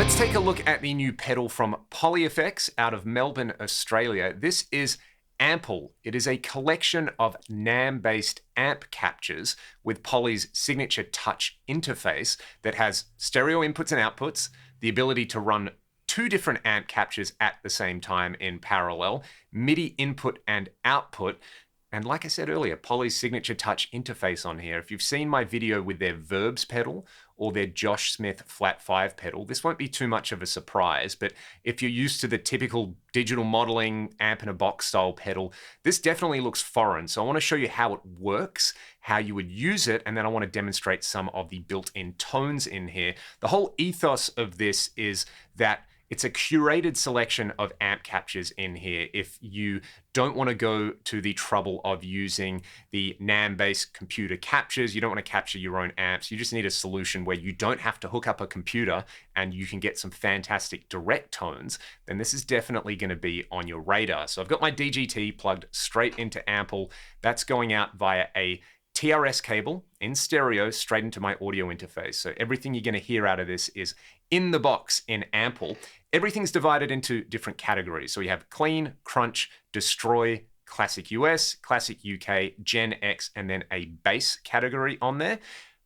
Let's take a look at the new pedal from PolyFX out of Melbourne, Australia. This is Ample. It is a collection of NAMM-based amp captures with Poly's signature touch interface that has stereo inputs and outputs, the ability to run two different amp captures at the same time in parallel, MIDI input and output, and like I said earlier, Poly's signature touch interface on here. If you've seen my video with their Verbs pedal or their Josh Smith Flat 5 pedal, this won't be too much of a surprise, but if you're used to the typical digital modeling amp in a box style pedal, this definitely looks foreign. So I want to show you how it works, how you would use it, and then I want to demonstrate some of the built-in tones in here. The whole ethos of this is that it's a curated selection of amp captures in here. If you don't want to go to the trouble of using the NAMM-based computer captures, you don't want to capture your own amps, you just need a solution where you don't have to hook up a computer and you can get some fantastic direct tones, then this is definitely going to be on your radar. So I've got my DGT plugged straight into Ample. That's going out via a TRS cable in stereo straight into my audio interface. So everything you're going to hear out of this is in the box in Ample. Everything's divided into different categories. So we have clean, crunch, destroy, classic US, classic UK, Gen X, and then a bass category on there.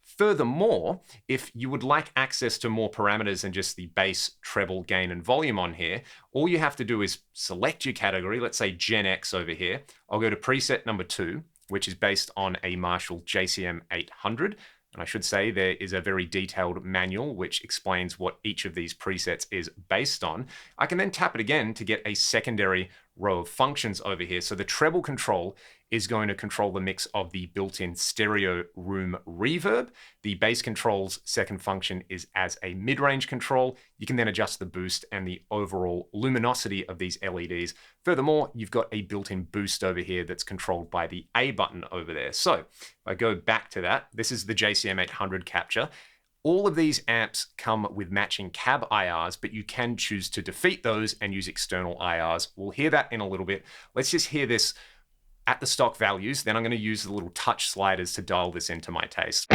Furthermore, if you would like access to more parameters than just the bass, treble, gain, and volume on here, all you have to do is select your category. Let's say Gen X over here. I'll go to preset number 2, which is based on a Marshall JCM 800. And I should say there is a very detailed manual which explains what each of these presets is based on. I can then tap it again to get a secondary row of functions over here. So the treble control is going to control the mix of the built-in stereo room reverb. The bass control's second function is as a mid-range control. You can then adjust the boost and the overall luminosity of these LEDs. Furthermore, you've got a built-in boost over here that's controlled by the A button over there. So if I go back to that, this is the JCM 800 capture. All of these amps come with matching cab IRs, but you can choose to defeat those and use external IRs. We'll hear that in a little bit. Let's just hear this at the stock values. Then I'm going to use the little touch sliders to dial this into my taste.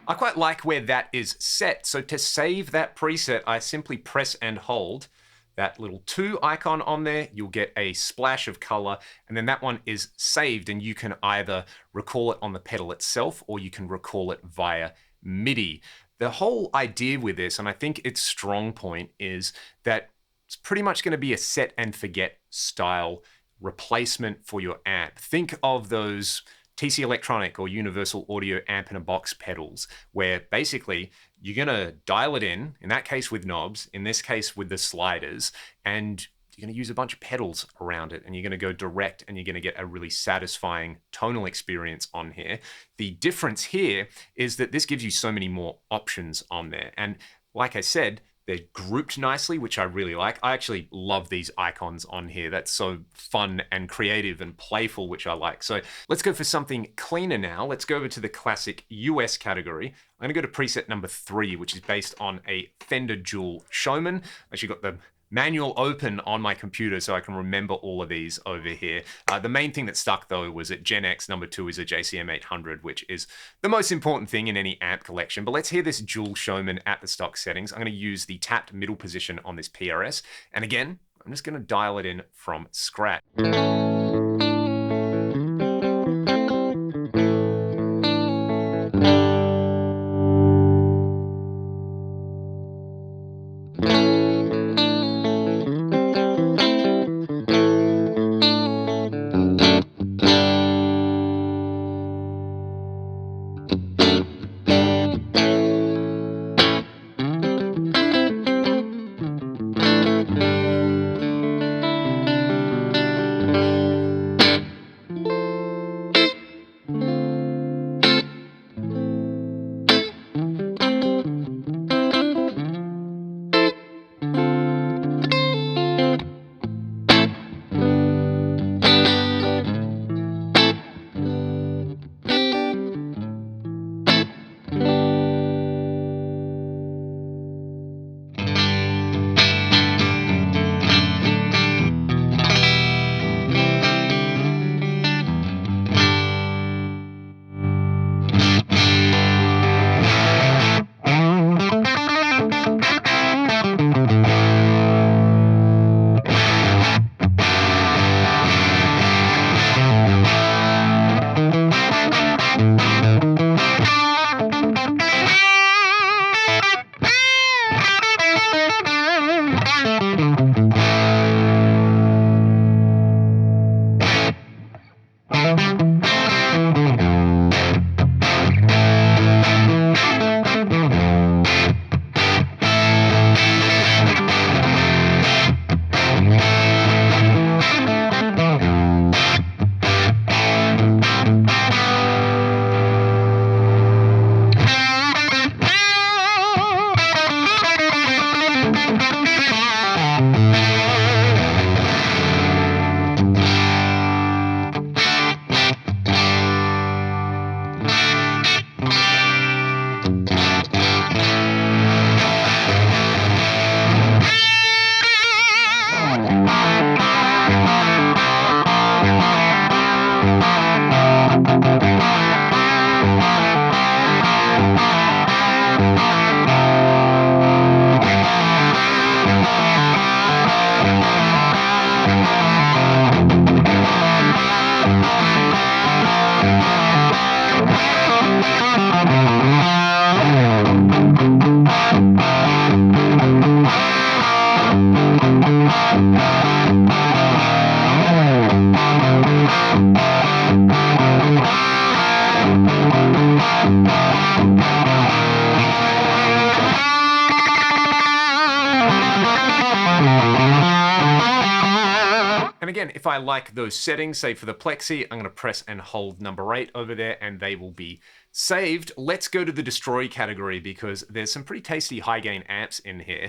I quite like where that is set. So to save that preset, I simply press and hold that little 2 icon on there. You'll get a splash of color, and then that one is saved, and you can either recall it on the pedal itself or you can recall it via MIDI. The whole idea with this, and I think its strong point, is that it's pretty much going to be a set and forget style replacement for your amp. Think of those TC Electronic or Universal Audio amp in a box pedals, where basically you're going to dial it in that case with knobs, in this case with the sliders, and you're going to use a bunch of pedals around it, and you're going to go direct, and you're going to get a really satisfying tonal experience on here. The difference here is that this gives you so many more options on there. And like I said, they're grouped nicely, which I really like. I actually love these icons on here. That's so fun and creative and playful, which I like. So let's go for something cleaner now. Let's go over to the classic US category. I'm gonna go to preset number 3, which is based on a Fender Dual Showman. Actually got the manual open on my computer so I can remember all of these over here. The main thing that stuck though was at Gen X number 2 is a JCM 800, which is the most important thing in any amp collection. But let's hear this Dual Showman at the stock settings. I'm going to use the tapped middle position on this PRS. And again, I'm just going to dial it in from scratch. And again, if I like those settings, say for the Plexi, I'm going to press and hold number 8 over there and they will be saved. Let's go to the Destroy category because there's some pretty tasty high gain amps in here.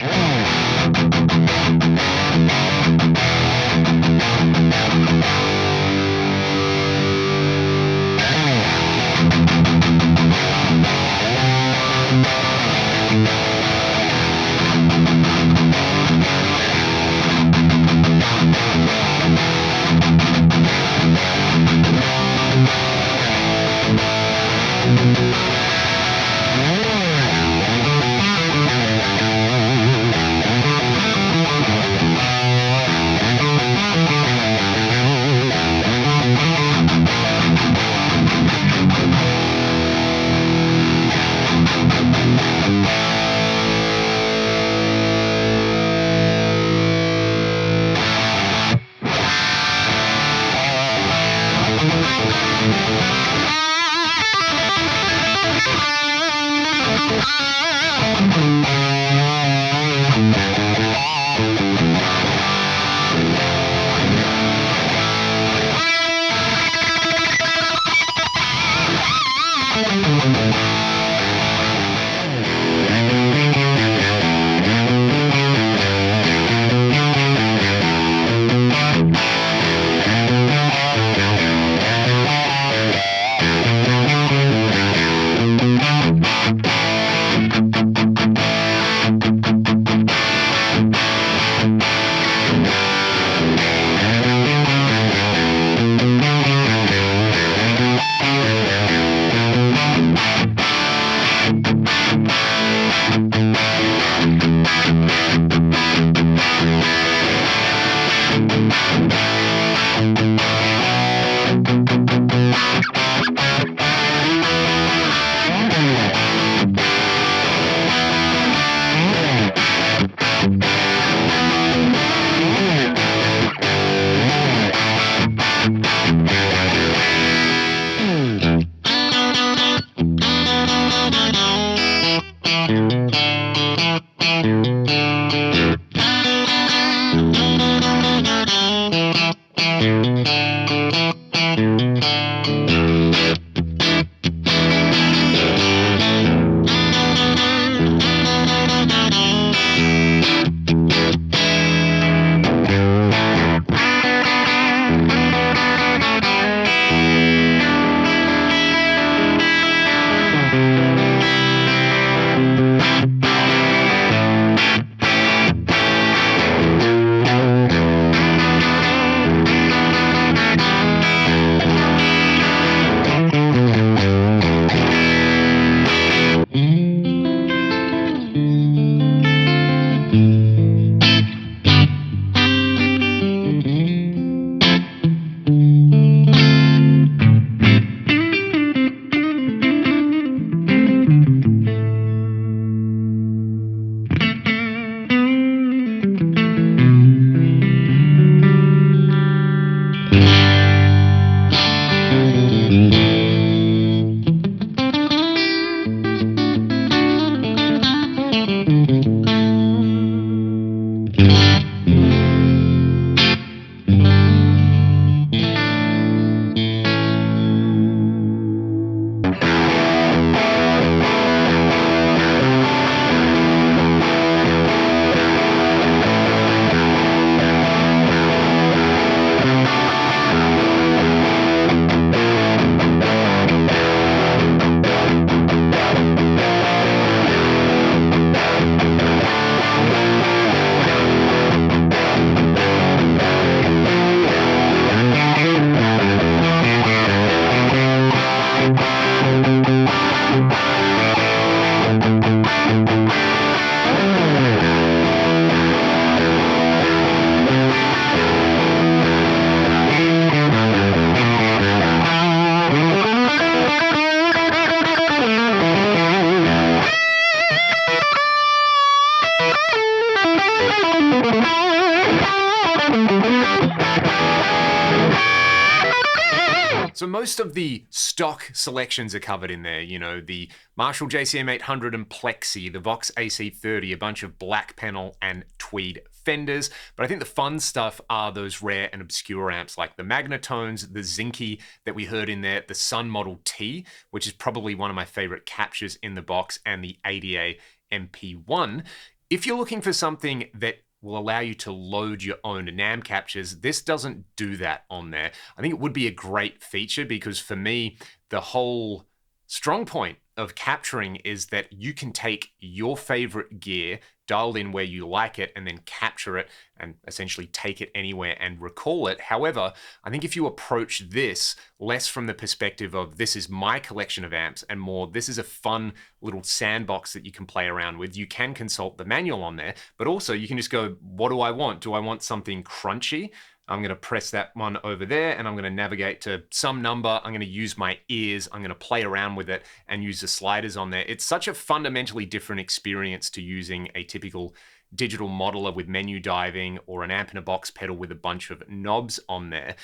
most of the stock selections are covered in there. You know, the Marshall JCM 800 and Plexi, the Vox AC30, a bunch of black panel and tweed Fenders. But I think the fun stuff are those rare and obscure amps like the Magnatones, the Zinke that we heard in there, the Sun Model T, which is probably one of my favorite captures in the box, and the ADA MP1. If you're looking for something that will allow you to load your own NAMM captures, this doesn't do that on there. I think it would be a great feature because for me, the whole strong point of capturing is that you can take your favorite gear dialed in where you like it and then capture it and essentially take it anywhere and recall it. However, I think if you approach this less from the perspective of this is my collection of amps and more this is a fun little sandbox that you can play around with, you can consult the manual on there, but also you can just go, what do I want? Do I want something crunchy? I'm going to press that one over there and I'm going to navigate to some number. I'm going to use my ears. I'm going to play around with it and use the sliders on there. It's such a fundamentally different experience to using a typical digital modeler with menu diving or an amp in a box pedal with a bunch of knobs on there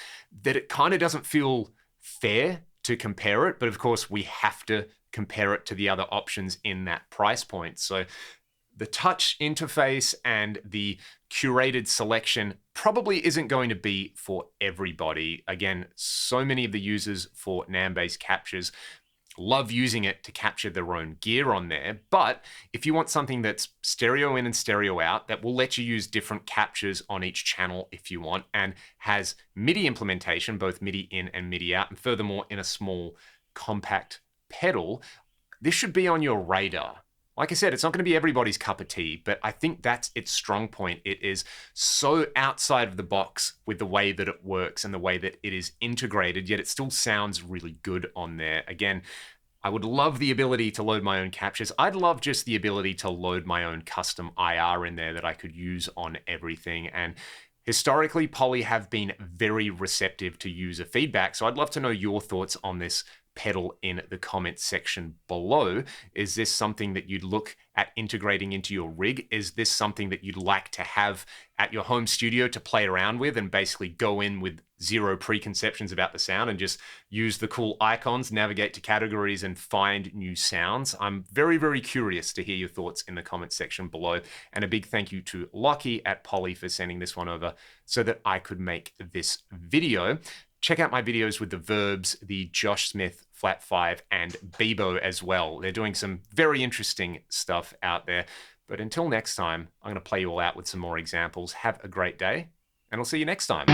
that it kind of doesn't feel fair to compare it. But of course, we have to compare it to the other options in that price point. So the touch interface and the curated selection probably isn't going to be for everybody. Again, so many of the users for NAMM-based captures love using it to capture their own gear on there. But if you want something that's stereo in and stereo out, that will let you use different captures on each channel if you want, and has MIDI implementation, both MIDI in and MIDI out, and furthermore in a small compact pedal, this should be on your radar. Like I said, it's not going to be everybody's cup of tea, but I think that's its strong point. It is so outside of the box with the way that it works and the way that it is integrated, yet it still sounds really good on there. Again, I would love the ability to load my own captures. I'd love just the ability to load my own custom IR in there that I could use on everything. And historically, Poly have been very receptive to user feedback. So I'd love to know your thoughts on this pedal in the comments section below. Is this something that you'd look at integrating into your rig? Is this something that you'd like to have at your home studio to play around with and basically go in with zero preconceptions about the sound and just use the cool icons, navigate to categories and find new sounds? I'm very, very curious to hear your thoughts in the comments section below. And a big thank you to Lockie at Poly for sending this one over so that I could make this video. Check out my videos with the Verbs, the Josh Smith Flat 5, and Bebo as well. They're doing some very interesting stuff out there. But until next time, I'm going to play you all out with some more examples. Have a great day, and I'll see you next time.